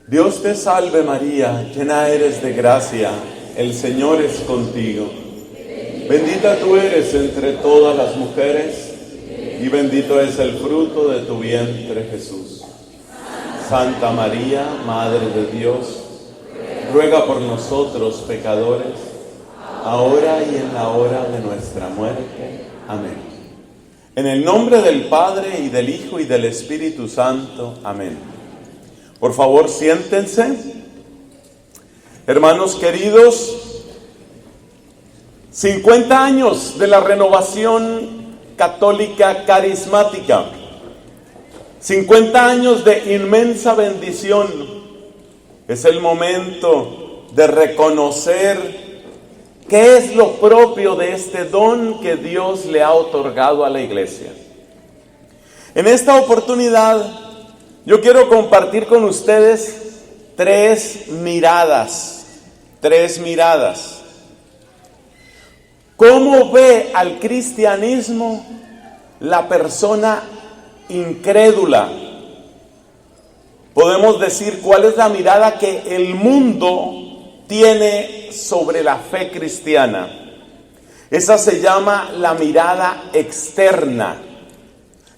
Dios te salve María, llena eres de gracia, el Señor es contigo. Bendita tú eres entre todas las mujeres, y bendito es el fruto de tu vientre Jesús. Santa María, Madre de Dios, ruega por nosotros pecadores, ahora y en la hora de nuestra muerte. Amén. En el nombre del Padre, y del Hijo, y del Espíritu Santo. Amén. Por favor, siéntense. Hermanos queridos, 50 años de la renovación católica carismática. 50 años de inmensa bendición. Es el momento de reconocer qué es lo propio de este don que Dios le ha otorgado a la iglesia. En esta oportunidad, yo quiero compartir con ustedes tres miradas. ¿Cómo ve al cristianismo la persona incrédula? Podemos decir cuál es la mirada que el mundo tiene sobre la fe cristiana. Esa se llama la mirada externa.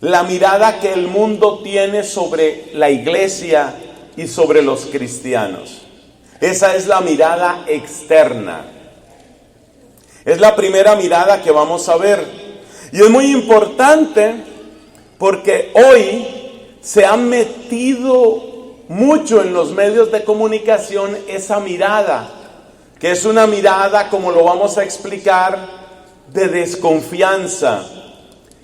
La mirada que el mundo tiene sobre la iglesia y sobre los cristianos. Esa es la mirada externa. Es la primera mirada que vamos a ver. Y es muy importante porque hoy se ha metido mucho en los medios de comunicación esa mirada, que es una mirada, como lo vamos a explicar, de desconfianza.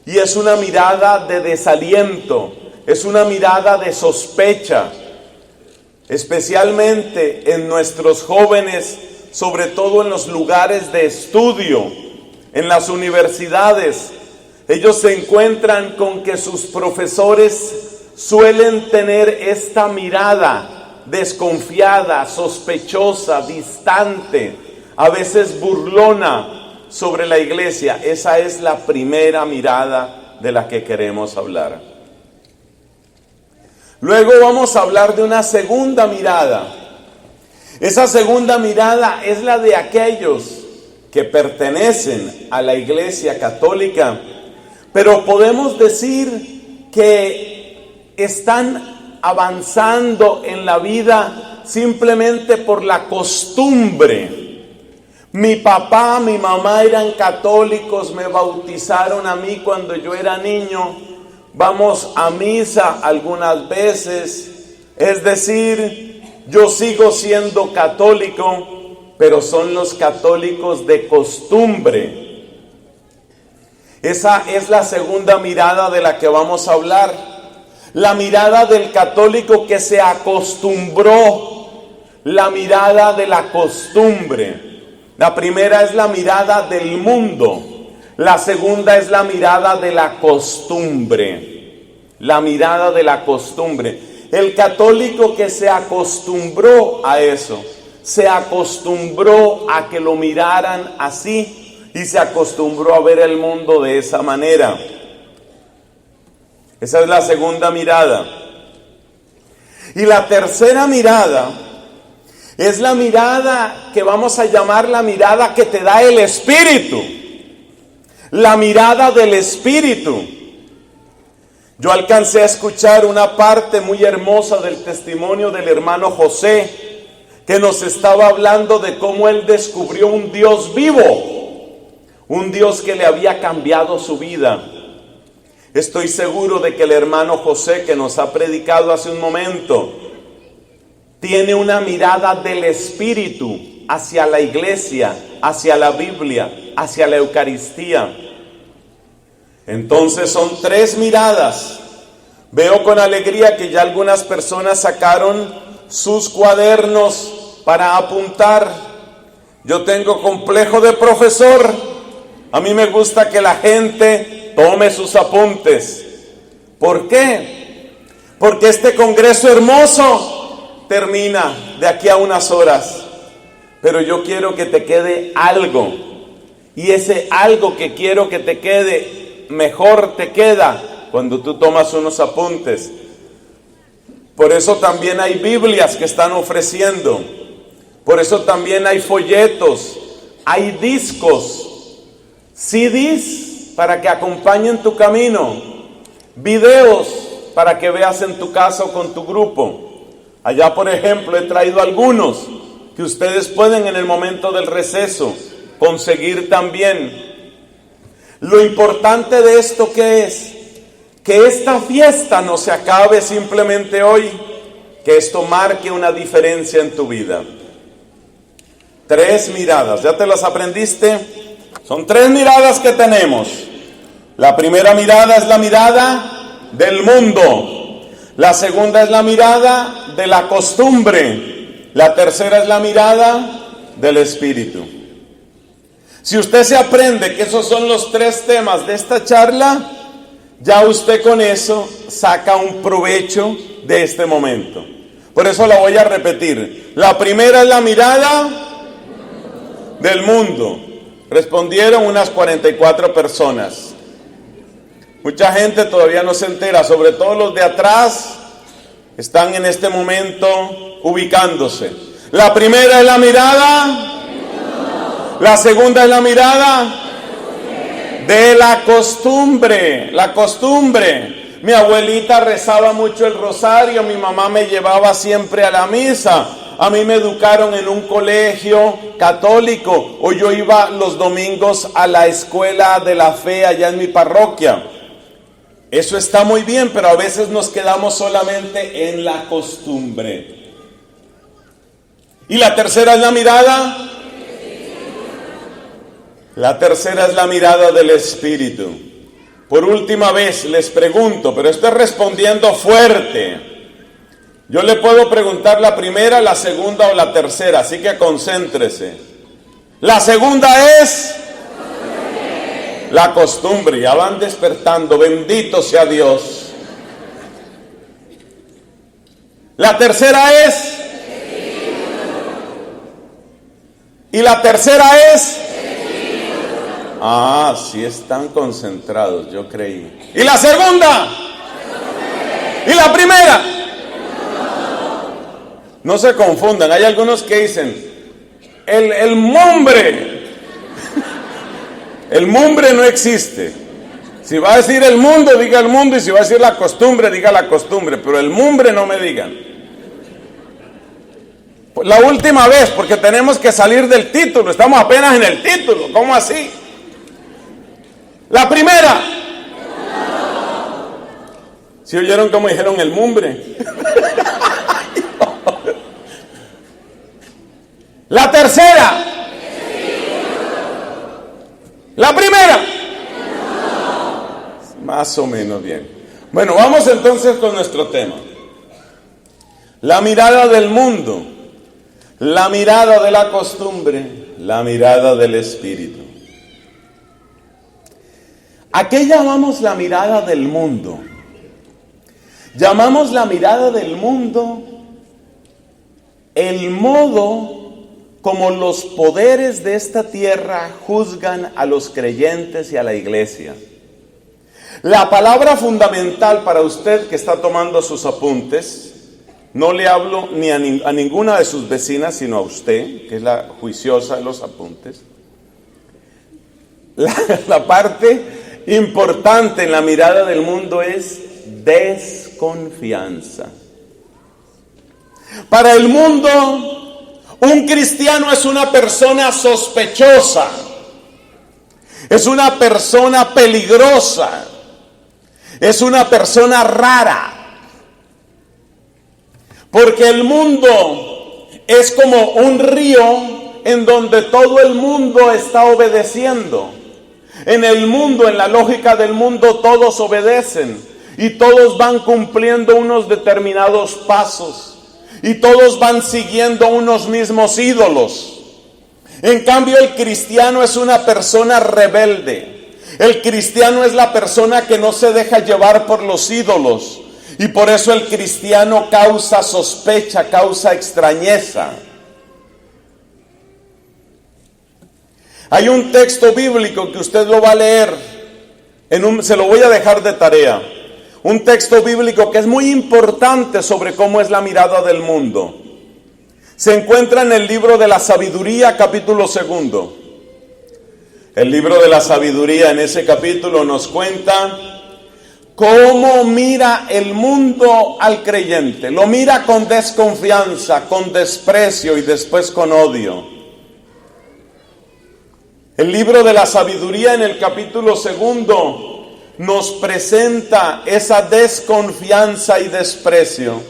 Y es una mirada de desaliento, es una mirada de sospecha, especialmente en nuestros jóvenes, sobre todo en los lugares de estudio, en las universidades. Ellos se encuentran con que sus profesores suelen tener esta mirada desconfiada, sospechosa, distante, a veces burlona sobre la iglesia. Esa es la primera mirada de la que queremos hablar. Luego vamos a hablar de una segunda mirada. Esa segunda mirada es la de aquellos que pertenecen a la iglesia católica, pero podemos decir que están avanzando en la vida simplemente por la costumbre. Mi papá, mi mamá eran católicos, me bautizaron a mí cuando yo era niño, vamos a misa algunas veces, es decir, yo sigo siendo católico, pero son los católicos de costumbre. Esa es la segunda mirada de la que vamos a hablar, la mirada del católico que se acostumbró, la mirada de la costumbre. La primera es la mirada del mundo, la segunda es la mirada de la costumbre. La mirada de la costumbre. El católico que se acostumbró a eso, se acostumbró a que lo miraran así y se acostumbró a ver el mundo de esa manera. Esa es la segunda mirada. Y la tercera mirada es la mirada que vamos a llamar la mirada que te da el Espíritu. La mirada del Espíritu. Yo alcancé a escuchar una parte muy hermosa del testimonio del hermano José, que nos estaba hablando de cómo él descubrió un Dios vivo, un Dios que le había cambiado su vida. Estoy seguro de que el hermano José, que nos ha predicado hace un momento, tiene una mirada del Espíritu hacia la iglesia, hacia la Biblia, hacia la Eucaristía. Entonces son tres miradas. Veo con alegría que ya algunas personas sacaron sus cuadernos para apuntar. Yo tengo complejo de profesor. A mí me gusta que la gente tome sus apuntes. ¿Por qué? Porque este congreso hermoso termina de aquí a unas horas, pero yo quiero que te quede algo, y ese algo que quiero que te quede, mejor te queda cuando tú tomas unos apuntes, Por eso también hay Biblias que están ofreciendo. Por eso también hay folletos, hay discos, CDs para que acompañen tu camino, videos para que veas en tu casa o con tu grupo. Allá, por ejemplo, he traído algunos que ustedes pueden en el momento del receso conseguir también. Lo importante de esto, ¿qué es? Que esta fiesta no se acabe simplemente hoy, que esto marque una diferencia en tu vida. 3 miradas, ¿ya te las aprendiste? Son 3 miradas que tenemos. La primera mirada es la mirada del mundo. La segunda es la mirada de la costumbre. La tercera es la mirada del espíritu. Si usted se aprende que esos son los 3 temas de esta charla, ya usted con eso saca un provecho de este momento. Por eso la voy a repetir. La primera es la mirada del mundo. Respondieron unas 44 personas. Mucha gente todavía no se entera, sobre todo los de atrás están en este momento ubicándose. La primera es la mirada, la segunda es la mirada de la costumbre. La costumbre. Mi abuelita rezaba mucho el rosario, mi mamá me llevaba siempre a la misa. A mí me educaron en un colegio católico, o yo iba los domingos a la escuela de la fe allá en mi parroquia. Eso está muy bien, pero a veces nos quedamos solamente en la costumbre. ¿Y la tercera es la mirada? La tercera es la mirada del Espíritu. Por última vez les pregunto, pero estoy respondiendo fuerte. Yo le puedo preguntar la primera, la segunda o la tercera, así que concéntrese. La segunda es la costumbre. Ya van despertando, bendito sea Dios. La tercera es. Y la tercera es. Ah, sí están concentrados, yo creí. ¿Y la segunda? ¿Y la primera? No se confundan, hay algunos que dicen, el mumbre. El mumbre no existe. Si va a decir el mundo, diga el mundo, y si va a decir la costumbre, diga la costumbre, pero el mumbre no me digan. La última vez, porque tenemos que salir del título, estamos apenas en el título, ¿cómo así? La primera. ¿Sí oyeron cómo dijeron el mumbre? La tercera. La primera. Más o menos bien. Bueno, vamos entonces con nuestro tema. La mirada del mundo, la mirada de la costumbre, la mirada del espíritu. ¿A qué llamamos la mirada del mundo? Llamamos la mirada del mundo el modo como los poderes de esta tierra juzgan a los creyentes y a la iglesia. La palabra fundamental para usted que está tomando sus apuntes, no le hablo ni a ninguna de sus vecinas, sino a usted, que es la juiciosa de los apuntes. La parte importante en la mirada del mundo es desconfianza. Para el mundo, un cristiano es una persona sospechosa, es una persona peligrosa, es una persona rara, porque el mundo es como un río en donde todo el mundo está obedeciendo. En el mundo, en la lógica del mundo, todos obedecen y todos van cumpliendo unos determinados pasos. Y todos van siguiendo unos mismos ídolos. En cambio, el cristiano es una persona rebelde. El cristiano es la persona que no se deja llevar por los ídolos. Y por eso el cristiano causa sospecha, causa extrañeza. Hay un texto bíblico que usted lo va a leer. Se lo voy a dejar de tarea. un texto bíblico que es muy importante sobre cómo es la mirada del mundo. Se encuentra en el libro de la Sabiduría, capítulo 2. El libro de la Sabiduría, en ese capítulo, nos cuenta cómo mira el mundo al creyente. Lo mira con desconfianza, con desprecio y después con odio. El libro de la Sabiduría, en el capítulo 2, nos presenta esa desconfianza y desprecio.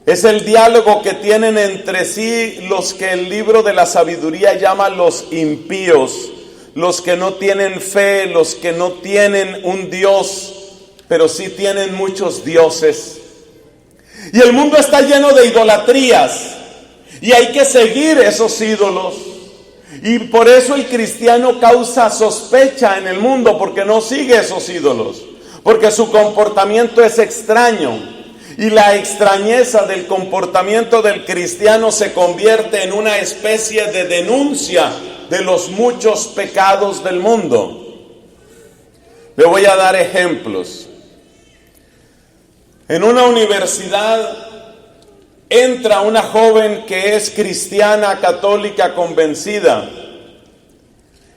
Es el diálogo que tienen entre sí los que el libro de la Sabiduría llama los impíos, los que no tienen fe, los que no tienen un Dios, pero sí tienen muchos dioses. Y el mundo está lleno de idolatrías, y hay que seguir esos ídolos. Y por eso el cristiano causa sospecha en el mundo, porque no sigue esos ídolos, porque su comportamiento es extraño. Y la extrañeza del comportamiento del cristiano se convierte en una especie de denuncia de los muchos pecados del mundo. Le voy a dar ejemplos. En una universidad entra una joven que es cristiana, católica, convencida.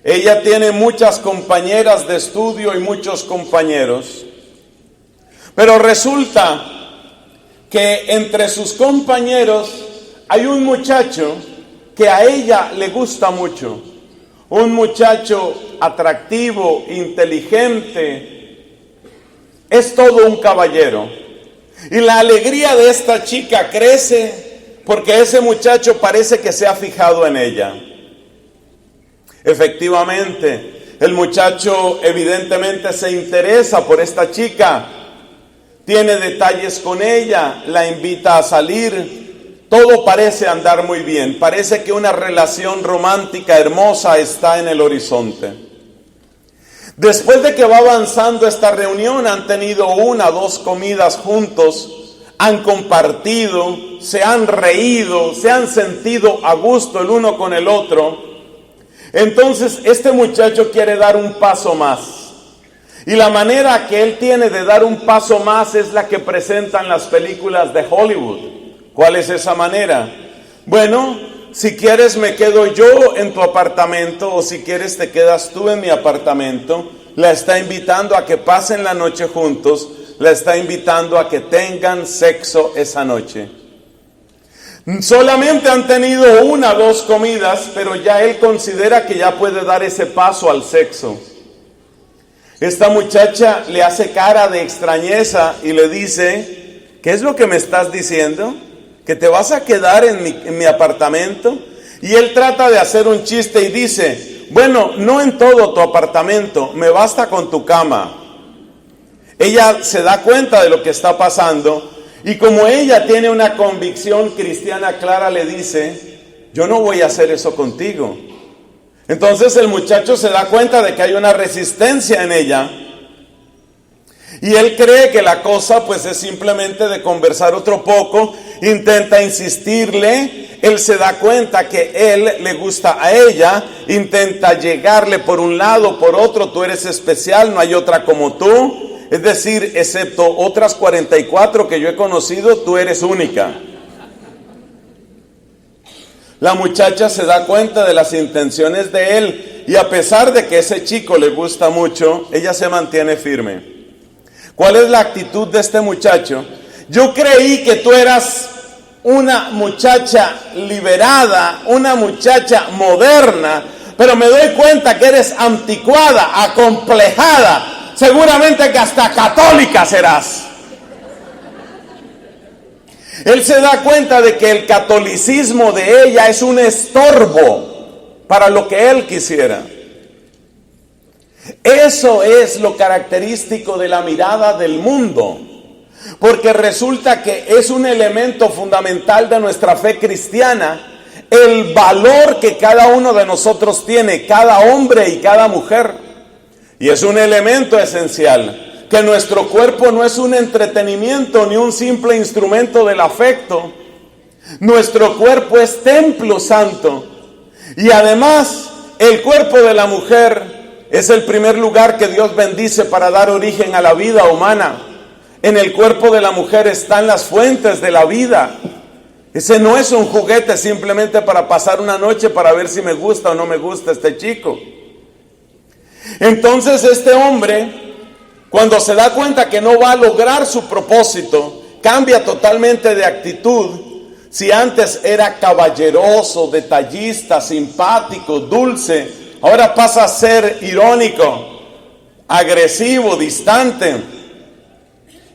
Ella tiene muchas compañeras de estudio y muchos compañeros. Pero resulta que entre sus compañeros hay un muchacho que a ella le gusta mucho. Un muchacho atractivo, inteligente. Es todo un caballero. Y la alegría de esta chica crece porque ese muchacho parece que se ha fijado en ella. Efectivamente, el muchacho evidentemente se interesa por esta chica, tiene detalles con ella, la invita a salir, todo parece andar muy bien, parece que una relación romántica hermosa está en el horizonte. Después de que va avanzando esta reunión, han tenido 1 o 2 comidas juntos, han compartido, se han reído, se han sentido a gusto el uno con el otro. Entonces este muchacho quiere dar un paso más. Y la manera que él tiene de dar un paso más es la que presentan las películas de Hollywood. ¿Cuál es esa manera? Bueno, si quieres me quedo yo en tu apartamento, o si quieres te quedas tú en mi apartamento. La está invitando a que pasen la noche juntos, la está invitando a que tengan sexo esa noche. Solamente han tenido 1 o 2 comidas, pero ya él considera que ya puede dar ese paso al sexo. Esta muchacha le hace cara de extrañeza y le dice: ¿qué es lo que me estás diciendo? ¿Que te vas a quedar en mi apartamento? Y él trata de hacer un chiste y dice: bueno, no en todo tu apartamento, me basta con tu cama. Ella se da cuenta de lo que está pasando y como ella tiene una convicción cristiana clara, le dice: yo no voy a hacer eso contigo. Entonces el muchacho se da cuenta de que hay una resistencia en ella. Y él cree que la cosa pues es simplemente de conversar otro poco, intenta insistirle, él se da cuenta que él le gusta a ella, intenta llegarle por un lado, por otro, tú eres especial, no hay otra como tú, es decir, excepto otras 44 que yo he conocido, tú eres única. La muchacha se da cuenta de las intenciones de él y a pesar de que ese chico le gusta mucho, ella se mantiene firme. ¿Cuál es la actitud de este muchacho? Yo creí que tú eras una muchacha liberada, una muchacha moderna, pero me doy cuenta que eres anticuada, acomplejada, seguramente que hasta católica serás. Él se da cuenta de que el catolicismo de ella es un estorbo para lo que él quisiera. Eso es lo característico de la mirada del mundo, porque resulta que es un elemento fundamental de nuestra fe cristiana, el valor que cada uno de nosotros tiene, cada hombre y cada mujer, y es un elemento esencial, que nuestro cuerpo no es un entretenimiento ni un simple instrumento del afecto, nuestro cuerpo es templo santo, y además el cuerpo de la mujer es el primer lugar que Dios bendice para dar origen a la vida humana. en el cuerpo de la mujer están las fuentes de la vida. Ese no es un juguete simplemente para pasar una noche para ver si me gusta o no me gusta este chico. Entonces este hombre, cuando se da cuenta que no va a lograr su propósito, cambia totalmente de actitud. Si antes era caballeroso, detallista, simpático, dulce, ahora pasa a ser irónico, agresivo, distante.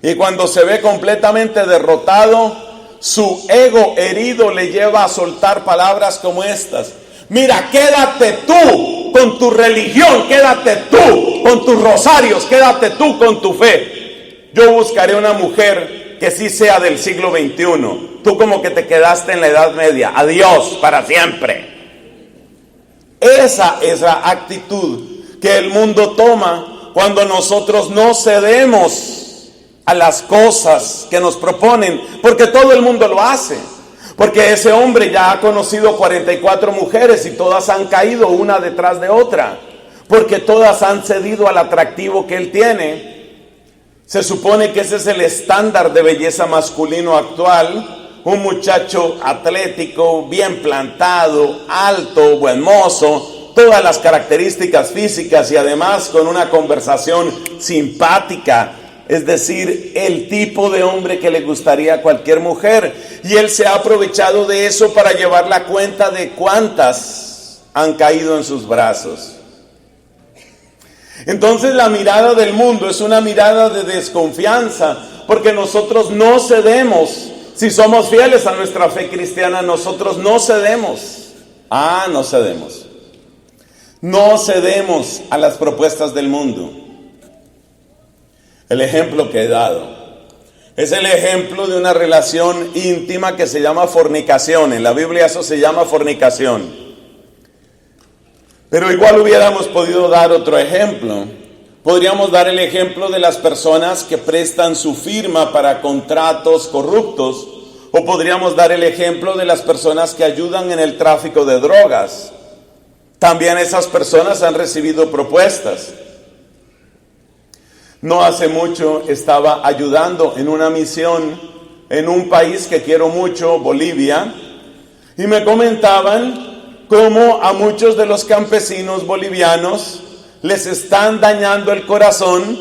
Y cuando se ve completamente derrotado, su ego herido le lleva a soltar palabras como estas: mira, quédate tú con tu religión, quédate tú con tus rosarios, quédate tú con tu fe. Yo buscaré una mujer que sí sea del siglo XXI. Tú como que te quedaste en la Edad Media. Adiós para siempre. Esa es la actitud que el mundo toma cuando nosotros no cedemos a las cosas que nos proponen, porque todo el mundo lo hace. Porque ese hombre ya ha conocido 44 mujeres y todas han caído una detrás de otra, porque todas han cedido al atractivo que él tiene. Se supone que ese es el estándar de belleza masculino actual: un muchacho atlético, bien plantado, alto, buen mozo, todas las características físicas y además con una conversación simpática. Es decir, el tipo de hombre que le gustaría a cualquier mujer. Y él se ha aprovechado de eso para llevar la cuenta de cuántas han caído en sus brazos. Entonces la mirada del mundo es una mirada de desconfianza, porque nosotros no cedemos. Si somos fieles a nuestra fe cristiana, nosotros no cedemos. No cedemos. No cedemos a las propuestas del mundo. El ejemplo que he dado es el ejemplo de una relación íntima que se llama fornicación. En la Biblia eso se llama fornicación. Pero igual hubiéramos podido dar otro ejemplo. Podríamos dar el ejemplo de las personas que prestan su firma para contratos corruptos, o podríamos dar el ejemplo de las personas que ayudan en el tráfico de drogas. También esas personas han recibido propuestas. No hace mucho estaba ayudando en una misión en un país que quiero mucho, Bolivia, y me comentaban cómo a muchos de los campesinos bolivianos les están dañando el corazón,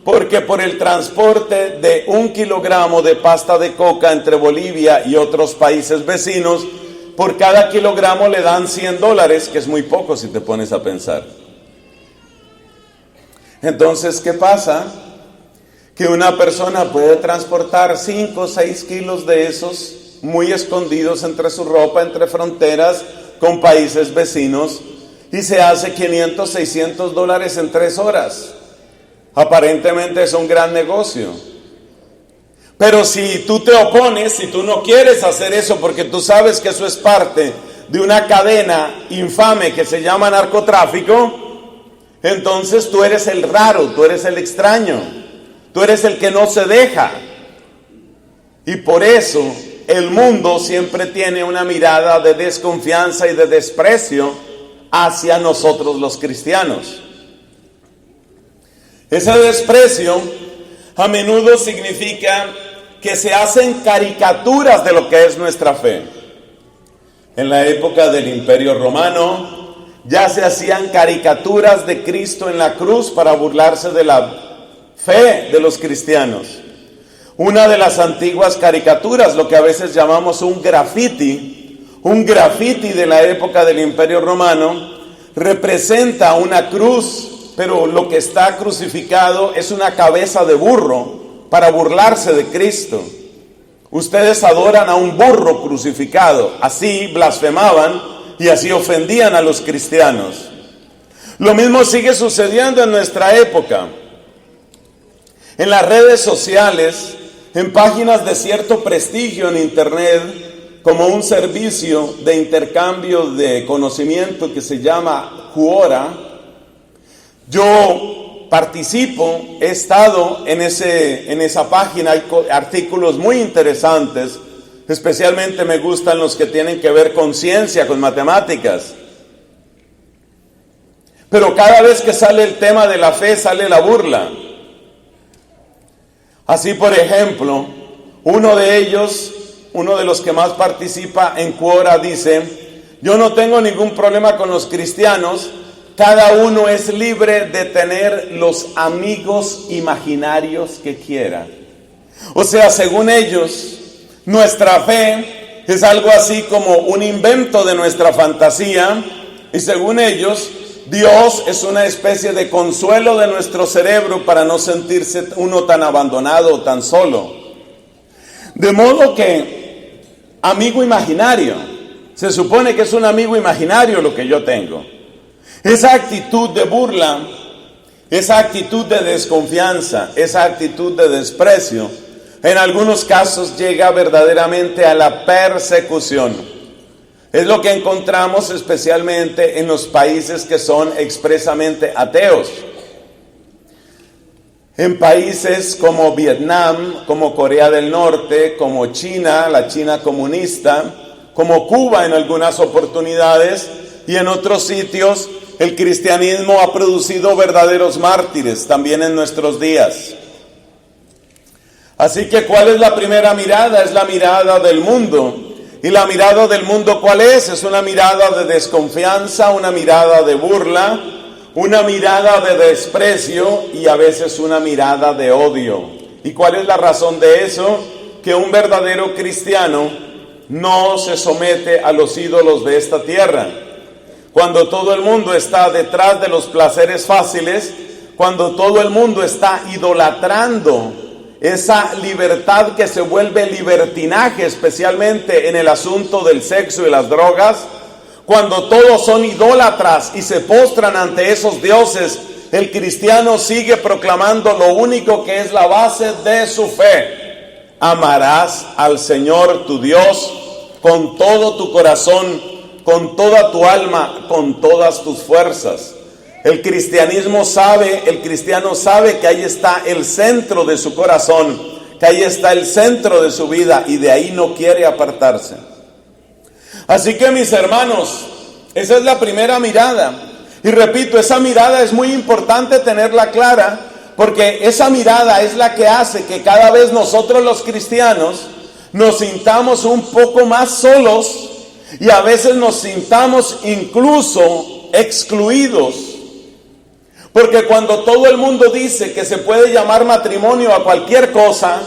porque por el transporte de 1 kilogramo de pasta de coca entre Bolivia y otros países vecinos, por cada kilogramo le dan $100, que es muy poco si te pones a pensar. Entonces, ¿qué pasa? Que una persona puede transportar 5 o 6 kilos de esos muy escondidos entre su ropa, entre fronteras con países vecinos, y se hace $500, $600 en 3 horas. Aparentemente es un gran negocio. Pero si tú te opones, si tú no quieres hacer eso porque tú sabes que eso es parte de una cadena infame que se llama narcotráfico, entonces tú eres el raro, tú eres el extraño, tú eres el que no se deja. Y por eso el mundo siempre tiene una mirada de desconfianza y de desprecio hacia nosotros los cristianos. Ese desprecio a menudo significa que se hacen caricaturas de lo que es nuestra fe. En la época del Imperio Romano ya se hacían caricaturas de Cristo en la cruz para burlarse de la fe de los cristianos. Una de las antiguas caricaturas, lo que a veces llamamos un graffiti de la época del Imperio Romano, representa una cruz, pero lo que está crucificado es una cabeza de burro para burlarse de Cristo. Ustedes adoran a un burro crucificado, así blasfemaban y así ofendían a los cristianos. Lo mismo sigue sucediendo en nuestra época. En las redes sociales, en páginas de cierto prestigio en internet, como un servicio de intercambio de conocimiento que se llama Quora, yo participo, he estado en esa página, hay artículos muy interesantes. Especialmente me gustan los que tienen que ver con ciencia, con matemáticas. Pero cada vez que sale el tema de la fe, sale la burla. Así, por ejemplo, uno de los que más participa en Quora dice: yo no tengo ningún problema con los cristianos, cada uno es libre de tener los amigos imaginarios que quiera. O sea, según ellos, nuestra fe es algo así como un invento de nuestra fantasía, y según ellos, Dios es una especie de consuelo de nuestro cerebro para no sentirse uno tan abandonado o tan solo. De modo que, amigo imaginario, se supone que es un amigo imaginario lo que yo tengo. Esa actitud de burla, esa actitud de desconfianza, esa actitud de desprecio, en algunos casos llega verdaderamente a la persecución. Es lo que encontramos especialmente en los países que son expresamente ateos. En países como Vietnam, como Corea del Norte, como China, la China comunista, como Cuba en algunas oportunidades, y en otros sitios el cristianismo ha producido verdaderos mártires también en nuestros días. Así que, ¿cuál es la primera mirada? Es la mirada del mundo. ¿Y la mirada del mundo cuál es? Es una mirada de desconfianza, una mirada de burla, una mirada de desprecio y a veces una mirada de odio. ¿Y cuál es la razón de eso? Que un verdadero cristiano no se somete a los ídolos de esta tierra. Cuando todo el mundo está detrás de los placeres fáciles, cuando todo el mundo está idolatrando esa libertad que se vuelve libertinaje, especialmente en el asunto del sexo y las drogas, cuando todos son idólatras y se postran ante esos dioses, el cristiano sigue proclamando lo único que es la base de su fe: amarás al Señor tu Dios con todo tu corazón, con toda tu alma, con todas tus fuerzas. El cristiano sabe que ahí está el centro de su corazón, que ahí está el centro de su vida, y de ahí no quiere apartarse. Así que, mis hermanos, esa es la primera mirada. Y repito, esa mirada es muy importante tenerla clara, porque esa mirada es la que hace que cada vez nosotros los cristianos nos sintamos un poco más solos y a veces nos sintamos incluso excluidos. Porque cuando todo el mundo dice que se puede llamar matrimonio a cualquier cosa,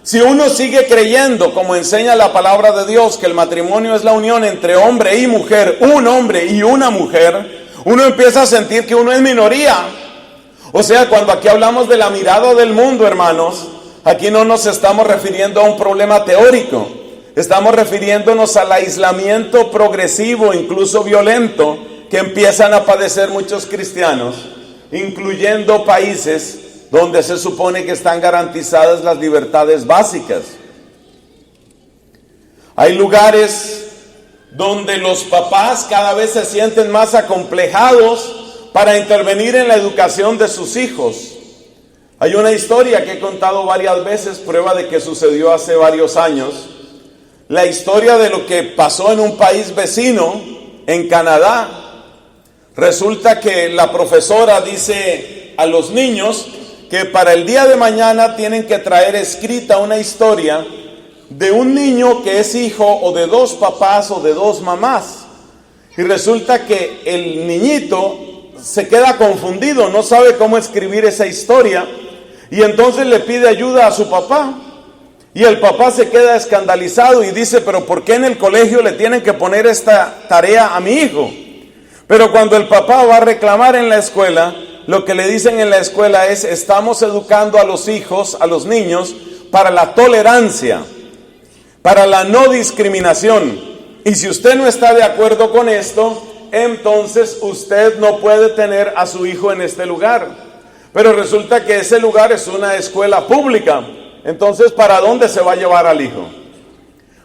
si uno sigue creyendo, como enseña la palabra de Dios, que el matrimonio es la unión entre hombre y mujer, un hombre y una mujer, uno empieza a sentir que uno es minoría. O sea, cuando aquí hablamos de la mirada del mundo, hermanos, aquí no nos estamos refiriendo a un problema teórico, estamos refiriéndonos al aislamiento progresivo, incluso violento, que empiezan a padecer muchos cristianos, incluyendo países donde se supone que están garantizadas las libertades básicas. Hay lugares donde los papás cada vez se sienten más acomplejados para intervenir en la educación de sus hijos. Hay una historia que he contado varias veces, prueba de que sucedió hace varios años. La historia de lo que pasó en un país vecino, en Canadá. Resulta que la profesora dice a los niños que para el día de mañana tienen que traer escrita una historia de un niño que es hijo o de dos papás o de dos mamás. Y resulta que el niñito se queda confundido, no sabe cómo escribir esa historia, y entonces le pide ayuda a su papá. Y el papá se queda escandalizado y dice: pero ¿por qué en el colegio le tienen que poner esta tarea a mi hijo? Pero cuando el papá va a reclamar en la escuela, lo que le dicen en la escuela es: estamos educando a los hijos, a los niños, para la tolerancia, para la no discriminación. Y si usted no está de acuerdo con esto, entonces usted no puede tener a su hijo en este lugar. Pero resulta que ese lugar es una escuela pública. Entonces, ¿para dónde se va a llevar al hijo?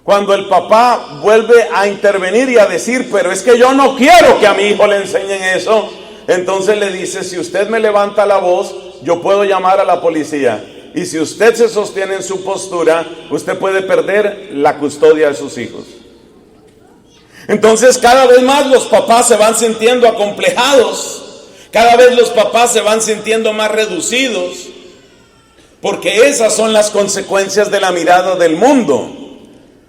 Cuando el papá vuelve a intervenir y a decir: pero es que yo no quiero que a mi hijo le enseñen eso, entonces le dice: si usted me levanta la voz, yo puedo llamar a la policía. Y si usted se sostiene en su postura, usted puede perder la custodia de sus hijos. Entonces, cada vez más los papás se van sintiendo acomplejados, cada vez los papás se van sintiendo más reducidos, Porque esas son las consecuencias de la mirada del mundo.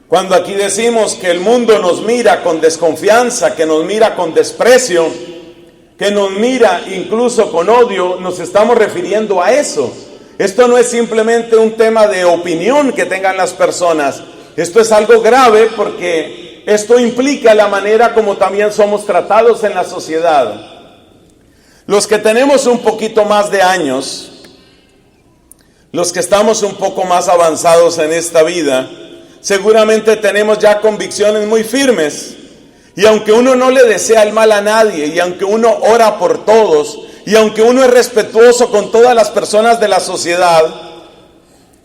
Cuando aquí decimos que el mundo nos mira con desconfianza, que nos mira con desprecio, que nos mira incluso con odio, nos estamos refiriendo a eso. Esto no es simplemente un tema de opinión que tengan las personas. Esto es algo grave porque esto implica la manera como también somos tratados en la sociedad. Los que tenemos un poquito más de años, los que estamos un poco más avanzados en esta vida, seguramente tenemos ya convicciones muy firmes. Y aunque uno no le desea el mal a nadie, y aunque uno ora por todos, y aunque uno es respetuoso con todas las personas de la sociedad,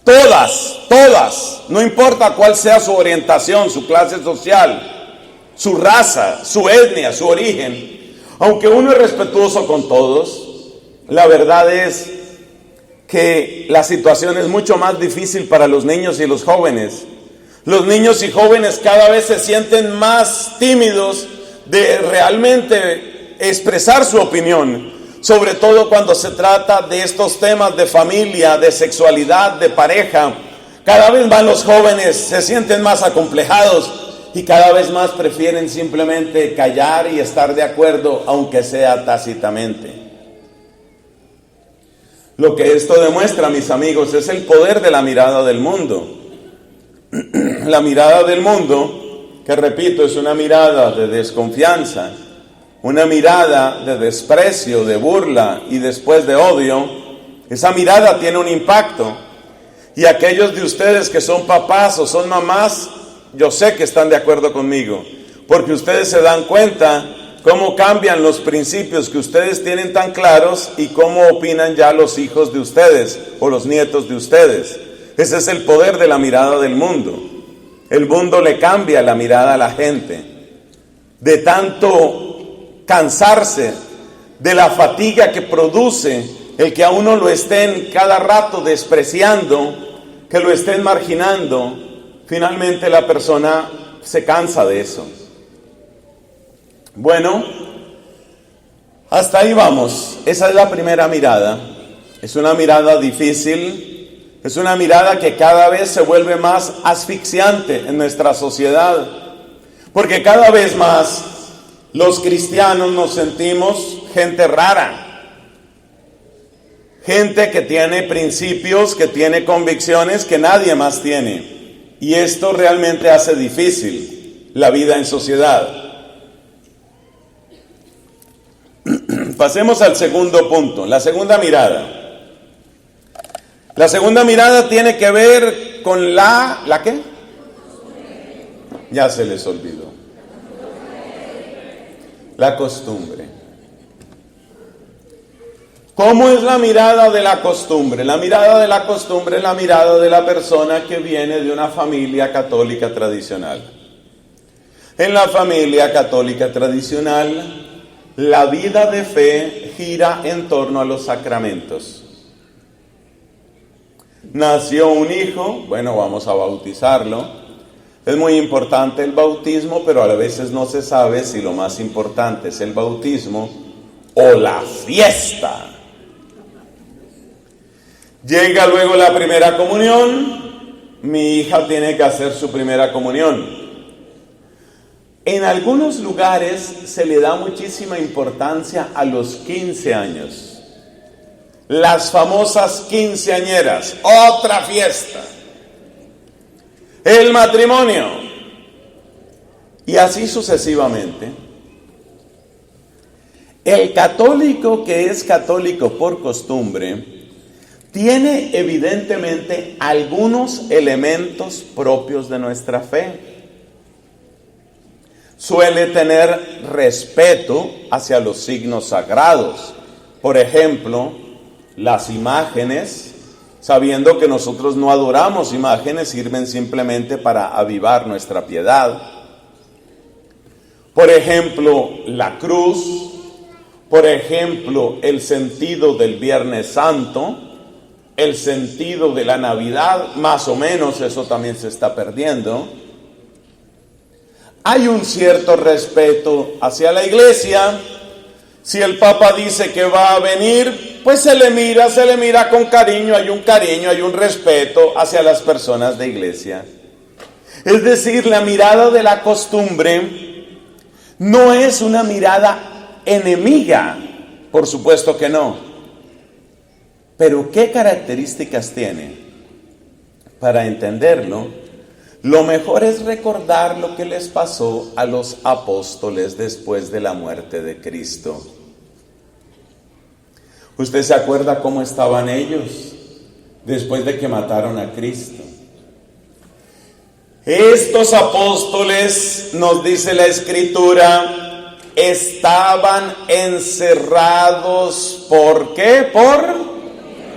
todas, no importa cuál sea su orientación, su clase social, su raza, su etnia, su origen, aunque uno es respetuoso con todos, la verdad es que la situación es mucho más difícil para los niños y los jóvenes. Los niños y jóvenes cada vez se sienten más tímidos de realmente expresar su opinión, sobre todo cuando se trata de estos temas de familia, de sexualidad, de pareja. Cada vez más los jóvenes se sienten más acomplejados y cada vez más prefieren simplemente callar y estar de acuerdo, aunque sea tácitamente. Lo que esto demuestra, mis amigos, es el poder de la mirada del mundo. La mirada del mundo, que repito, es una mirada de desconfianza, una mirada de desprecio, de burla y después de odio. Esa mirada tiene un impacto. Y aquellos de ustedes que son papás o son mamás, yo sé que están de acuerdo conmigo, porque ustedes se dan cuenta cómo cambian los principios que ustedes tienen tan claros y cómo opinan ya los hijos de ustedes o los nietos de ustedes. Ese es el poder de la mirada del mundo. El mundo le cambia la mirada a la gente. De tanto cansarse, de la fatiga que produce el que a uno lo estén cada rato despreciando, que lo estén marginando, finalmente la persona se cansa de eso. Bueno, hasta ahí vamos. Esa es la primera mirada. Es una mirada difícil, es una mirada que cada vez se vuelve más asfixiante en nuestra sociedad, porque cada vez más los cristianos nos sentimos gente rara, gente que tiene principios, que tiene convicciones que nadie más tiene, y esto realmente hace difícil la vida en sociedad. Pasemos al segundo punto, la segunda mirada. La segunda mirada tiene que ver con ¿la qué? Ya se les olvidó. La costumbre. ¿Cómo es la mirada de la costumbre? La mirada de la costumbre es la mirada de la persona que viene de una familia católica tradicional. En la familia católica tradicional, la vida de fe gira en torno a los sacramentos. Nació un hijo, bueno, vamos a bautizarlo. Es muy importante el bautismo, pero a veces no se sabe si lo más importante es el bautismo o la fiesta. Llega luego la primera comunión. Mi hija tiene que hacer su primera comunión. En algunos lugares se le da muchísima importancia a los 15 años. Las famosas quinceañeras, otra fiesta. El matrimonio. Y así sucesivamente. El católico que es católico por costumbre tiene evidentemente algunos elementos propios de nuestra fe. Suele tener respeto hacia los signos sagrados. Por ejemplo, las imágenes, sabiendo que nosotros no adoramos imágenes, sirven simplemente para avivar nuestra piedad. Por ejemplo, la cruz. Por ejemplo, el sentido del Viernes Santo, el sentido de la Navidad, más o menos, eso también se está perdiendo. Hay un cierto respeto hacia la iglesia. Si el Papa dice que va a venir, pues se le mira con cariño, hay un respeto hacia las personas de iglesia. Es decir, la mirada de la costumbre no es una mirada enemiga, por supuesto que no. Pero ¿qué características tiene? Para entenderlo, lo mejor es recordar lo que les pasó a los apóstoles después de la muerte de Cristo. ¿Usted se acuerda cómo estaban ellos después de que mataron a Cristo? Estos apóstoles, nos dice la Escritura, estaban encerrados. ¿Por qué? Por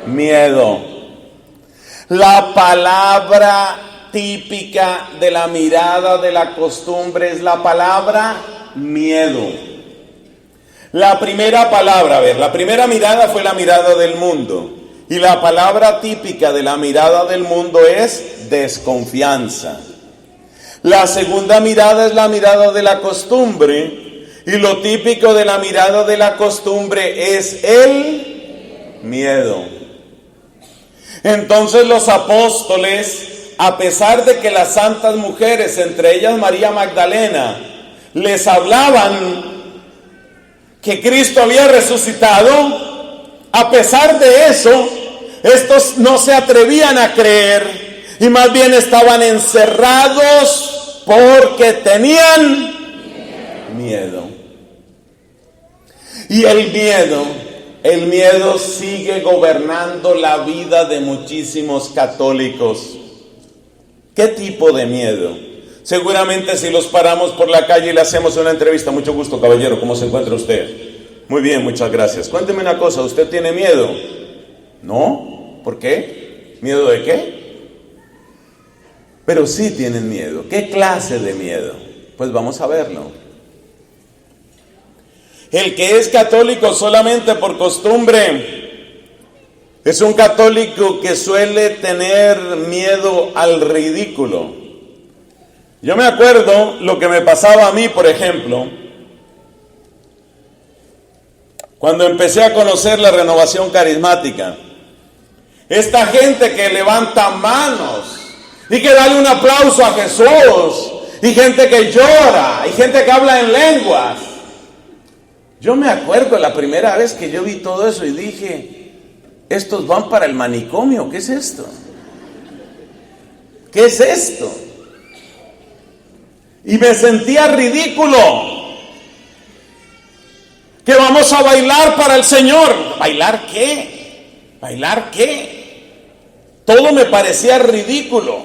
miedo. La palabra típica de la mirada de la costumbre es la palabra miedo. La primera palabra, la primera mirada fue la mirada del mundo. Y la palabra típica de la mirada del mundo es desconfianza. La segunda mirada es la mirada de la costumbre. Y lo típico de la mirada de la costumbre es el miedo. Entonces los apóstoles, a pesar de que las santas mujeres, entre ellas María Magdalena, les hablaban que Cristo había resucitado, a pesar de eso, estos no se atrevían a creer y más bien estaban encerrados porque tenían miedo. Y el miedo sigue gobernando la vida de muchísimos católicos. ¿Qué tipo de miedo? Seguramente si los paramos por la calle y le hacemos una entrevista, mucho gusto caballero, ¿cómo se encuentra usted? Muy bien, muchas gracias. Cuénteme una cosa, ¿usted tiene miedo? ¿No? ¿Por qué? ¿Miedo de qué? Pero sí tienen miedo. ¿Qué clase de miedo? Pues vamos a verlo. El que es católico solamente por costumbre es un católico que suele tener miedo al ridículo. Yo me acuerdo lo que me pasaba a mí, por ejemplo, cuando empecé a conocer la renovación carismática. Esta gente que levanta manos y que dale un aplauso a Jesús, y gente que llora, y gente que habla en lenguas. Yo me acuerdo la primera vez que yo vi todo eso y dije, estos van para el manicomio, ¿qué es esto? ¿Qué es esto? Y me sentía ridículo. Que vamos a bailar para el Señor. ¿Bailar qué? ¿Bailar qué? Todo me parecía ridículo.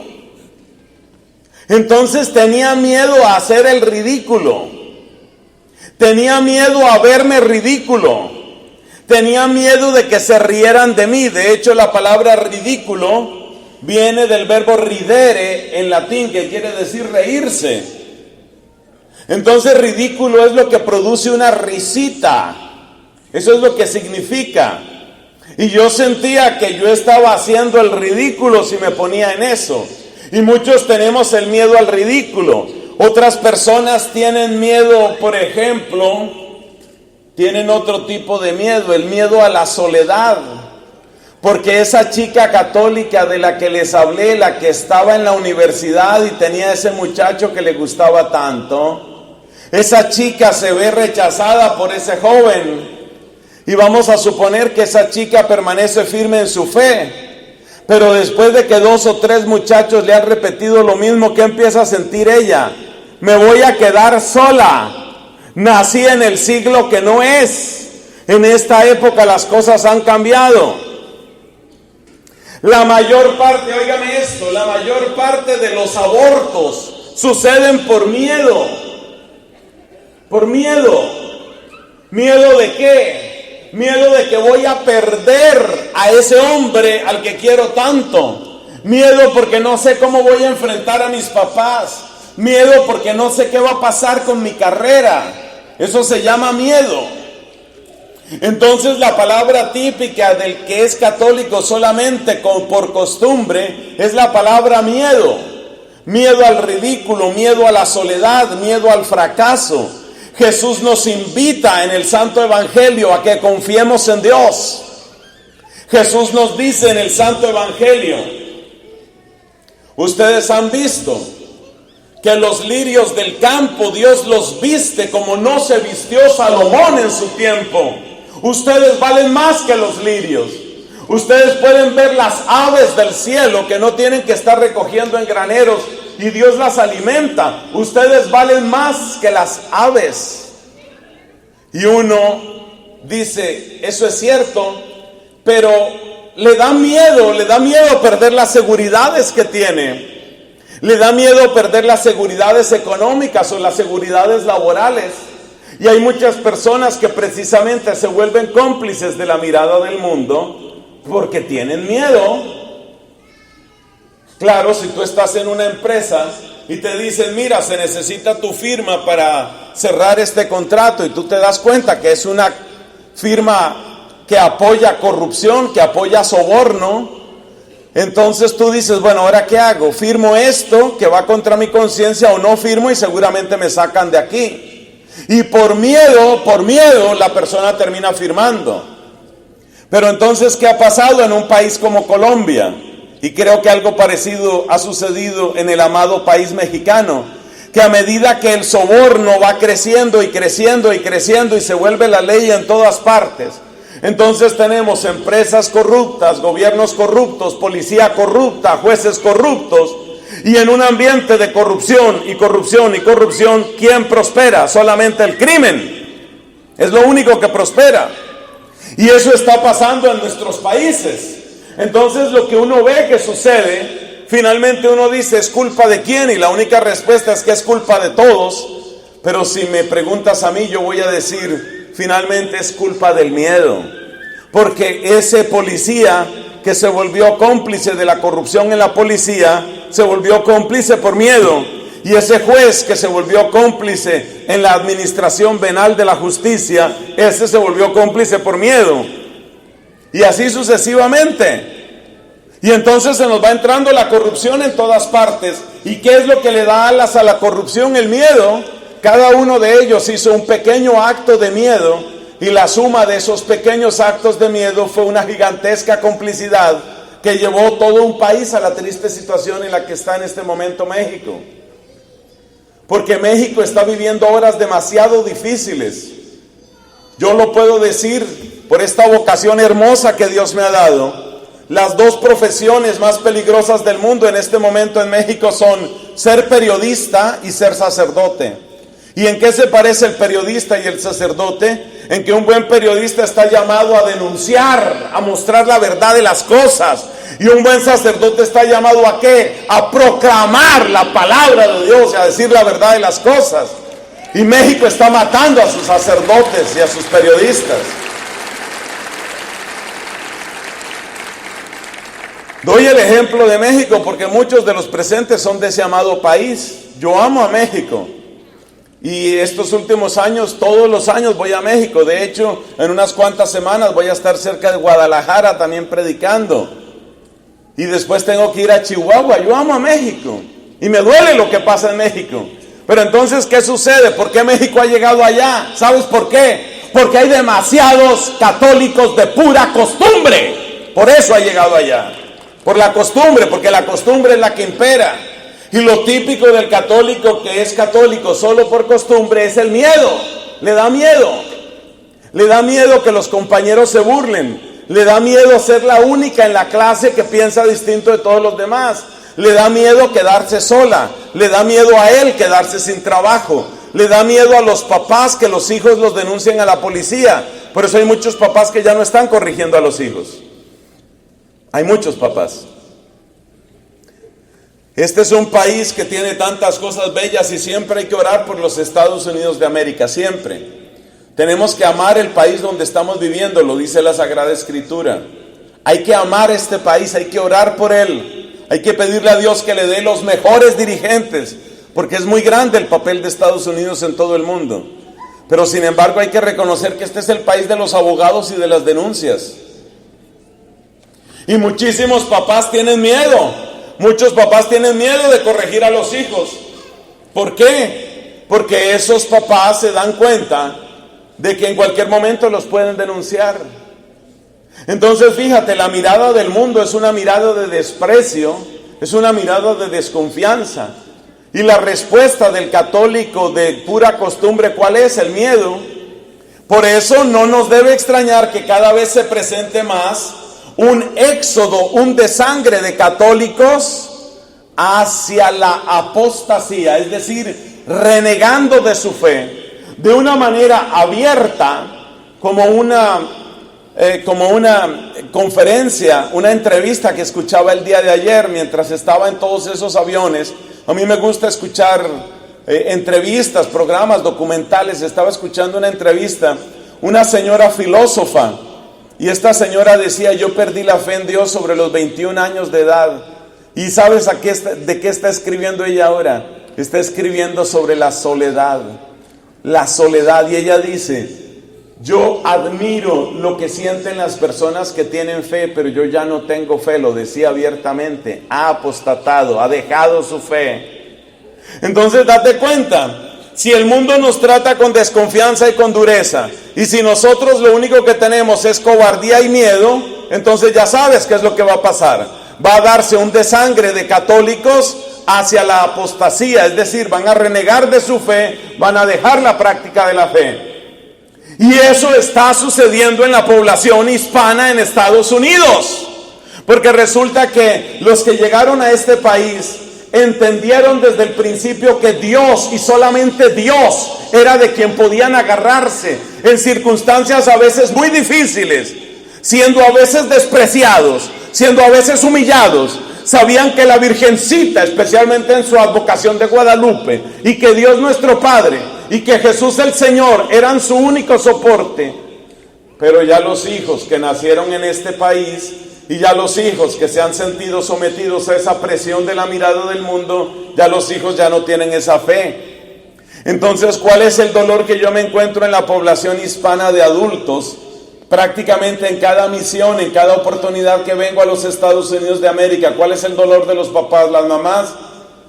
Entonces tenía miedo a hacer el ridículo. Tenía miedo a verme ridículo. Tenía miedo de que se rieran de mí. De hecho, la palabra ridículo viene del verbo ridere en latín, que quiere decir reírse. Entonces ridículo es lo que produce una risita. Eso es lo que significa. Y yo sentía que yo estaba haciendo el ridículo si me ponía en eso. Y muchos tenemos el miedo al ridículo. Otras personas tienen miedo, por ejemplo, tienen otro tipo de miedo, el miedo a la soledad. Porque esa chica católica de la que les hablé, la que estaba en la universidad y tenía ese muchacho que le gustaba tanto, esa chica se ve rechazada por ese joven. Y vamos a suponer que esa chica permanece firme en su fe. Pero después de que 2 o 3 muchachos le han repetido lo mismo, ¿qué empieza a sentir ella? Me voy a quedar sola. Nací en el siglo que no es. En esta época las cosas han cambiado. La mayor parte, óigame esto, la mayor parte de los abortos suceden por miedo. Por miedo. ¿Miedo de qué? Miedo de que voy a perder a ese hombre al que quiero tanto. Miedo porque no sé cómo voy a enfrentar a mis papás. Miedo porque no sé qué va a pasar con mi carrera. Eso se llama miedo. Entonces la palabra típica del que es católico solamente por costumbre es la palabra miedo. Miedo al ridículo, miedo a la soledad, miedo al fracaso. Jesús nos invita en el Santo Evangelio a que confiemos en Dios. Jesús nos dice en el Santo Evangelio, ustedes han visto que los lirios del campo Dios los viste como no se vistió Salomón en su tiempo. Ustedes valen más que los lirios. Ustedes pueden ver las aves del cielo que no tienen que estar recogiendo en graneros y Dios las alimenta. Ustedes valen más que las aves. Y uno dice, eso es cierto, pero le da miedo perder las seguridades que tiene. Le da miedo perder las seguridades económicas o las seguridades laborales. Y hay muchas personas que precisamente se vuelven cómplices de la mirada del mundo porque tienen miedo. Claro, si tú estás en una empresa y te dicen, mira, se necesita tu firma para cerrar este contrato, y tú te das cuenta que es una firma que apoya corrupción, que apoya soborno, entonces tú dices, bueno, ¿ahora qué hago? ¿Firmo esto que va contra mi conciencia o no firmo y seguramente me sacan de aquí? Y por miedo, la persona termina firmando. Pero entonces, ¿qué ha pasado en un país como Colombia? Y creo que algo parecido ha sucedido en el amado país mexicano, que a medida que el soborno va creciendo y creciendo y creciendo y se vuelve la ley en todas partes, entonces tenemos empresas corruptas, gobiernos corruptos, policía corrupta, jueces corruptos, y en un ambiente de corrupción y corrupción y corrupción, ¿quién prospera? Solamente el crimen. Es lo único que prospera. Y eso está pasando en nuestros países. Entonces lo que uno ve que sucede, finalmente uno dice, ¿es culpa de quién? Y la única respuesta es que es culpa de todos. Pero si me preguntas a mí, yo voy a decir, finalmente es culpa del miedo. Porque ese policía que se volvió cómplice de la corrupción en la policía, se volvió cómplice por miedo. Y ese juez que se volvió cómplice en la administración venal de la justicia, ese se volvió cómplice por miedo. Y así sucesivamente. Y entonces se nos va entrando la corrupción en todas partes. ¿Y qué es lo que le da alas a la corrupción? El miedo. Cada uno de ellos hizo un pequeño acto de miedo, y la suma de esos pequeños actos de miedo fue una gigantesca complicidad que llevó todo un país a la triste situación en la que está en este momento México. Porque México está viviendo horas demasiado difíciles. Yo lo puedo decir por esta vocación hermosa que Dios me ha dado. Las dos profesiones más peligrosas del mundo en este momento en México son ser periodista y ser sacerdote. ¿Y en qué se parece el periodista y el sacerdote? En que un buen periodista está llamado a denunciar, a mostrar la verdad de las cosas. Y un buen sacerdote está llamado ¿a qué? A proclamar la palabra de Dios y a decir la verdad de las cosas. Y México está matando a sus sacerdotes y a sus periodistas. Doy el ejemplo de México porque muchos de los presentes son de ese amado país. Yo amo a México. Y estos últimos años, todos los años voy a México. De hecho, en unas cuantas semanas voy a estar cerca de Guadalajara también predicando. Y después tengo que ir a Chihuahua. Yo amo a México. Y me duele lo que pasa en México. Pero entonces, ¿qué sucede? ¿Por qué México ha llegado allá? ¿Sabes por qué? Porque hay demasiados católicos de pura costumbre. Por eso ha llegado allá. Por la costumbre, porque la costumbre es la que impera. Y lo típico del católico que es católico solo por costumbre es el miedo. Le da miedo. Le da miedo que los compañeros se burlen. Le da miedo ser la única en la clase que piensa distinto de todos los demás. Le da miedo quedarse sola. Le da miedo a él quedarse sin trabajo. Le da miedo a los papás que los hijos los denuncien a la policía. Por eso hay muchos papás que ya no están corrigiendo a los hijos. Hay muchos papás. Este es un país que tiene tantas cosas bellas y siempre hay que orar por los Estados Unidos de América, siempre. Tenemos que amar el país donde estamos viviendo, lo dice la Sagrada Escritura. Hay que amar este país, hay que orar por él. Hay que pedirle a Dios que le dé los mejores dirigentes, porque es muy grande el papel de Estados Unidos en todo el mundo. Pero sin embargo hay que reconocer que este es el país de los abogados y de las denuncias. Y muchísimos papás tienen miedo. Muchos papás tienen miedo de corregir a los hijos. ¿Por qué? Porque esos papás se dan cuenta de que en cualquier momento los pueden denunciar. Entonces fíjate, la mirada del mundo es una mirada de desprecio, es una mirada de desconfianza. Y la respuesta del católico de pura costumbre, ¿cuál es? El miedo. Por eso no nos debe extrañar que cada vez se presente más un éxodo, un desangre de católicos hacia la apostasía, es decir, renegando de su fe, de una manera abierta, como una conferencia, una entrevista que escuchaba el día de ayer mientras estaba en todos esos aviones. A mí me gusta escuchar entrevistas, programas documentales. Estaba escuchando una entrevista, una señora filósofa, y esta señora decía: yo perdí la fe en Dios sobre los 21 años de edad. ¿Y sabes de qué está escribiendo ella ahora? Está escribiendo sobre la soledad. La soledad. Y ella dice: yo admiro lo que sienten las personas que tienen fe, pero yo ya no tengo fe. Lo decía abiertamente. Ha apostatado, ha dejado su fe. Entonces date cuenta, si el mundo nos trata con desconfianza y con dureza, y si nosotros lo único que tenemos es cobardía y miedo, entonces ya sabes qué es lo que va a pasar. Va a darse un desangre de católicos hacia la apostasía, es decir, van a renegar de su fe, van a dejar la práctica de la fe. Y eso está sucediendo en la población hispana en Estados Unidos, porque resulta que los que llegaron a este país entendieron desde el principio que Dios y solamente Dios era de quien podían agarrarse en circunstancias a veces muy difíciles, siendo a veces despreciados, siendo a veces humillados. Sabían que la Virgencita, especialmente en su advocación de Guadalupe, y que Dios nuestro Padre y que Jesús el Señor eran su único soporte. Pero ya los hijos que nacieron en este país y ya los hijos que se han sentido sometidos a esa presión de la mirada del mundo, ya los hijos ya no tienen esa fe. Entonces, ¿cuál es el dolor que yo me encuentro en la población hispana de adultos? Prácticamente en cada misión, en cada oportunidad que vengo a los Estados Unidos de América, ¿cuál es el dolor de los papás, las mamás?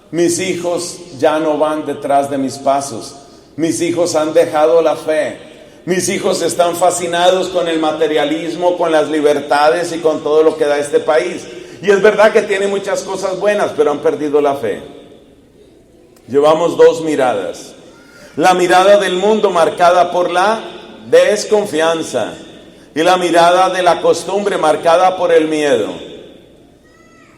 Mis hijos ya no van detrás de mis pasos. Mis hijos han dejado la fe. Mis hijos están fascinados con el materialismo, con las libertades y con todo lo que da este país. Y es verdad que tiene muchas cosas buenas, pero han perdido la fe. Llevamos dos miradas. La mirada del mundo marcada por la desconfianza y la mirada de la costumbre marcada por el miedo.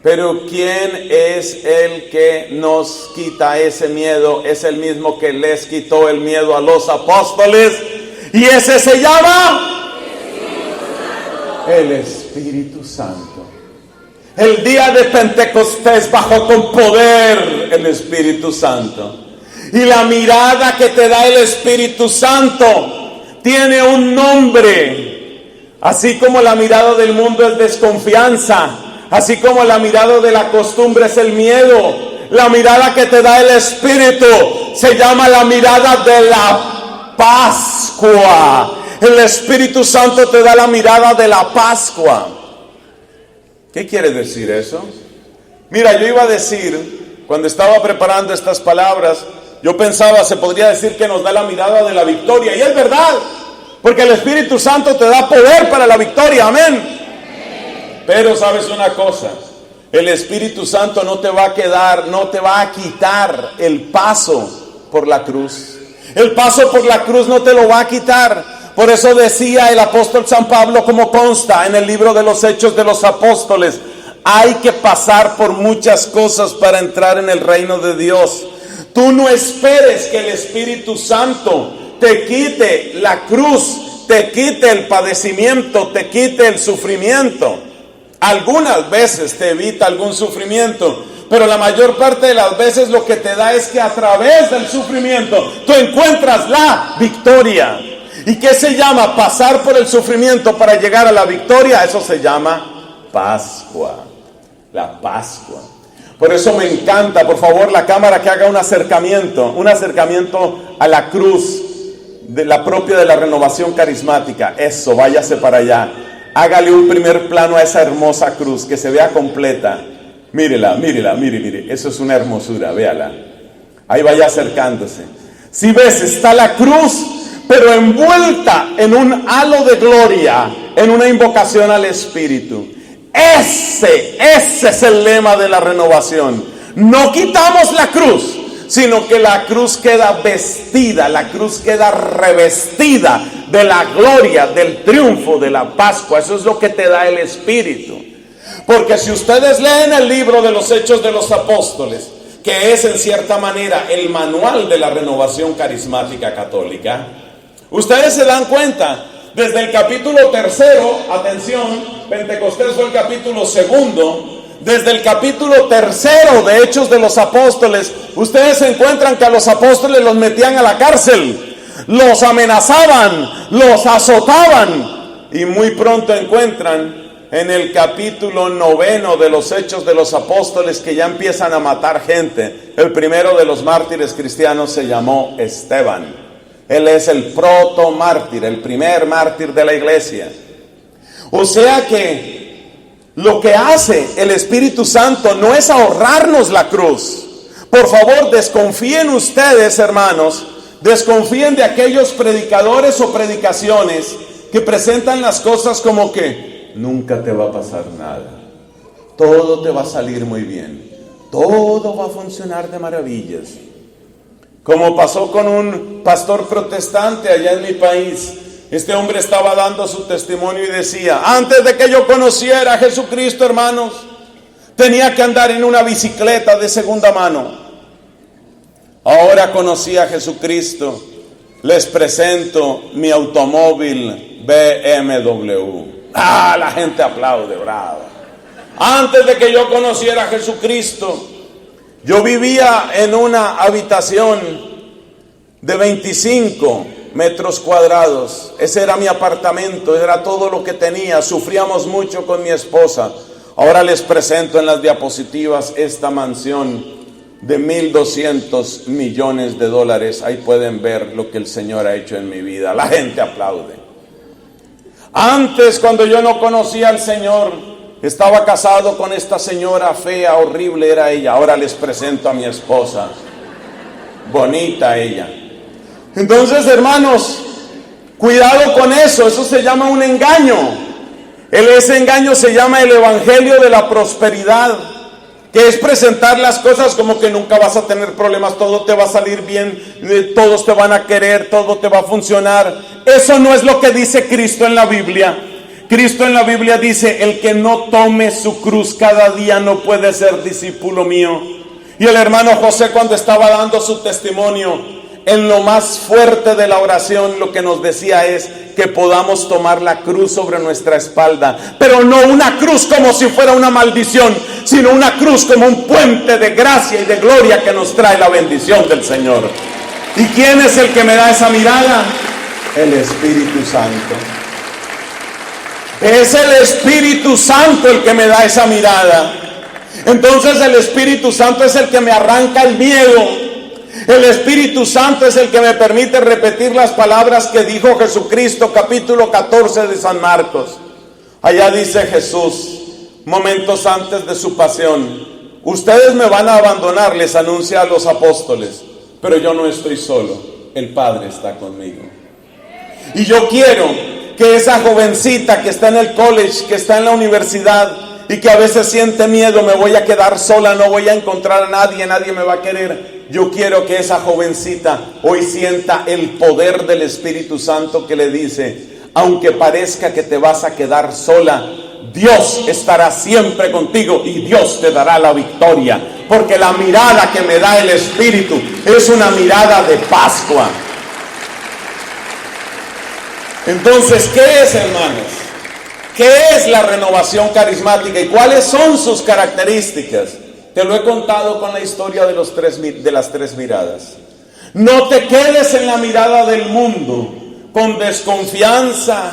Pero ¿quién es el que nos quita ese miedo? Es el mismo que les quitó el miedo a los apóstoles, y ese se llama el Espíritu Santo. El día de Pentecostés bajó con poder el Espíritu Santo, y la mirada que te da el Espíritu Santo tiene un nombre. Así como la mirada del mundo es desconfianza, así como la mirada de la costumbre es el miedo, la mirada que te da el Espíritu se llama la mirada de la Pascua. El Espíritu Santo te da la mirada de la Pascua. ¿Qué quiere decir eso? Mira, yo iba a decir, cuando estaba preparando estas palabras, yo pensaba, se podría decir que nos da la mirada de la victoria, y es verdad. Porque el Espíritu Santo te da poder para la victoria, amén. Pero sabes una cosa, el Espíritu Santo no te va a quitar el paso por la cruz. El paso por la cruz no te lo va a quitar. Por eso decía el apóstol San Pablo, como consta en el libro de los Hechos de los Apóstoles, hay que pasar por muchas cosas para entrar en el reino de Dios. Tú no esperes que el Espíritu Santo te quite la cruz, te quite el padecimiento, te quite el sufrimiento. Algunas veces te evita algún sufrimiento, pero la mayor parte de las veces lo que te da es que a través del sufrimiento tú encuentras la victoria. ¿Y qué se llama pasar por el sufrimiento para llegar a la victoria? Eso se llama Pascua, la Pascua. Por eso me encanta, por favor, la cámara que haga un acercamiento a la cruz de la propia de la renovación carismática. Eso, váyase para allá. Hágale un primer plano a esa hermosa cruz, que se vea completa. Mírela, mire. Eso es una hermosura, véala. Ahí vaya acercándose. Si ves, está la cruz, pero envuelta en un halo de gloria. en una invocación al Espíritu. Ese es el lema de la renovación. No quitamos la cruz, sino que la cruz queda vestida, la cruz queda revestida de la gloria, del triunfo, de la Pascua. Eso es lo que te da el Espíritu. Porque si ustedes leen el libro de los Hechos de los Apóstoles, que es en cierta manera el manual de la renovación carismática católica, ustedes se dan cuenta, desde el capítulo 3, atención, Pentecostés fue el capítulo 2, desde el capítulo 3 de Hechos de los Apóstoles, ustedes se encuentran que a los apóstoles los metían a la cárcel, los amenazaban, los azotaban, y muy pronto encuentran en el capítulo 9 de los Hechos de los Apóstoles que ya empiezan a matar gente. El primero de los mártires cristianos se llamó Esteban. Él es el protomártir, el primer mártir de la iglesia. O sea que lo que hace el Espíritu Santo no es ahorrarnos la cruz. Por favor, desconfíen ustedes, hermanos, desconfíen de aquellos predicadores o predicaciones que presentan las cosas como que nunca te va a pasar nada, todo te va a salir muy bien, todo va a funcionar de maravillas. Como pasó con un pastor protestante allá en mi país. Este hombre estaba dando su testimonio y decía: antes de que yo conociera a Jesucristo, hermanos, tenía que andar en una bicicleta de segunda mano. Ahora conocí a Jesucristo, les presento mi automóvil BMW. La gente aplaude, bravo. Antes de que yo conociera a Jesucristo, yo vivía en una habitación de 25 metros cuadrados. Ese era mi apartamento, era todo lo que tenía. Sufríamos mucho con mi esposa. Ahora les presento en las diapositivas esta mansión de $1,200 millones. Ahí pueden ver lo que el Señor ha hecho en mi vida. La gente aplaude. Antes, cuando yo no conocía al Señor, estaba casado con esta señora fea, horrible era ella. Ahora les presento a mi esposa, bonita ella. Entonces, hermanos, cuidado con eso. Eso se llama un engaño. Ese engaño se llama el evangelio de la prosperidad, que es presentar las cosas como que nunca vas a tener problemas, todo te va a salir bien, todos te van a querer, todo te va a funcionar. Eso no es lo que dice Cristo en la Biblia. Cristo en la Biblia dice: el que no tome su cruz cada día no puede ser discípulo mío. Y el hermano José, cuando estaba dando su testimonio, en lo más fuerte de la oración, lo que nos decía es que podamos tomar la cruz sobre nuestra espalda, pero no una cruz como si fuera una maldición, sino una cruz como un puente de gracia y de gloria que nos trae la bendición del Señor. ¿Y quién es el que me da esa mirada? El Espíritu Santo. Es el Espíritu Santo el que me da esa mirada. Entonces el Espíritu Santo es el que me arranca el miedo. El Espíritu Santo es el que me permite repetir las palabras que dijo Jesucristo, capítulo 14 de San Marcos. Allá dice Jesús, momentos antes de su pasión: ustedes me van a abandonar, les anuncia a los apóstoles, pero yo no estoy solo, el Padre está conmigo. Y yo quiero que esa jovencita que está en el college, que está en la universidad y que a veces siente miedo, me voy a quedar sola, no voy a encontrar a nadie, nadie me va a querer. Yo quiero que esa jovencita hoy sienta el poder del Espíritu Santo que le dice: aunque parezca que te vas a quedar sola, Dios estará siempre contigo y Dios te dará la victoria. Porque la mirada que me da el Espíritu es una mirada de Pascua. Entonces, ¿qué es, hermanos? ¿Qué es la renovación carismática y cuáles son sus características? Te lo he contado con la historia de las tres miradas. No te quedes en la mirada del mundo con desconfianza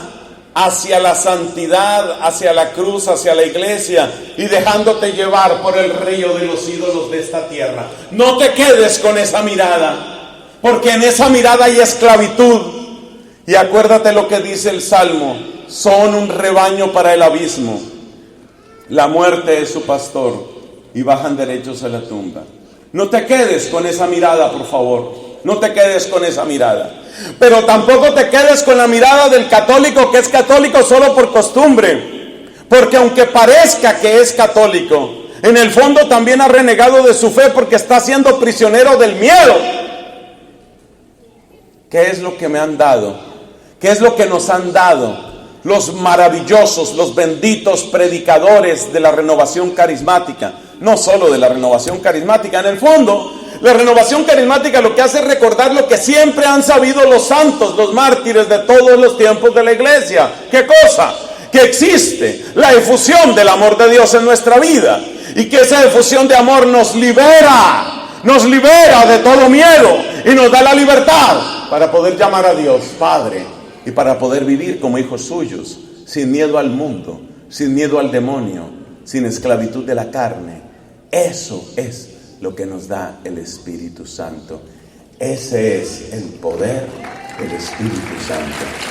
hacia la santidad, hacia la cruz, hacia la iglesia y dejándote llevar por el río de los ídolos de esta tierra. No te quedes con esa mirada, porque en esa mirada hay esclavitud. Y acuérdate lo que dice el Salmo: son un rebaño para el abismo, la muerte es su pastor y bajan derechos a la tumba. No te quedes con esa mirada, por favor. No te quedes con esa mirada. Pero tampoco te quedes con la mirada del católico que es católico solo por costumbre. Porque aunque parezca que es católico, en el fondo también ha renegado de su fe porque está siendo prisionero del miedo. ¿Qué es lo que me han dado? ¿Qué es lo que nos han dado los maravillosos, los benditos predicadores de la renovación carismática? No solo de la renovación carismática, en el fondo, la renovación carismática lo que hace es recordar lo que siempre han sabido los santos, los mártires de todos los tiempos de la iglesia. ¿Qué cosa? Que existe la efusión del amor de Dios en nuestra vida y que esa efusión de amor nos libera de todo miedo y nos da la libertad para poder llamar a Dios Padre y para poder vivir como hijos suyos, sin miedo al mundo, sin miedo al demonio, sin esclavitud de la carne. Eso es lo que nos da el Espíritu Santo. Ese es el poder del Espíritu Santo.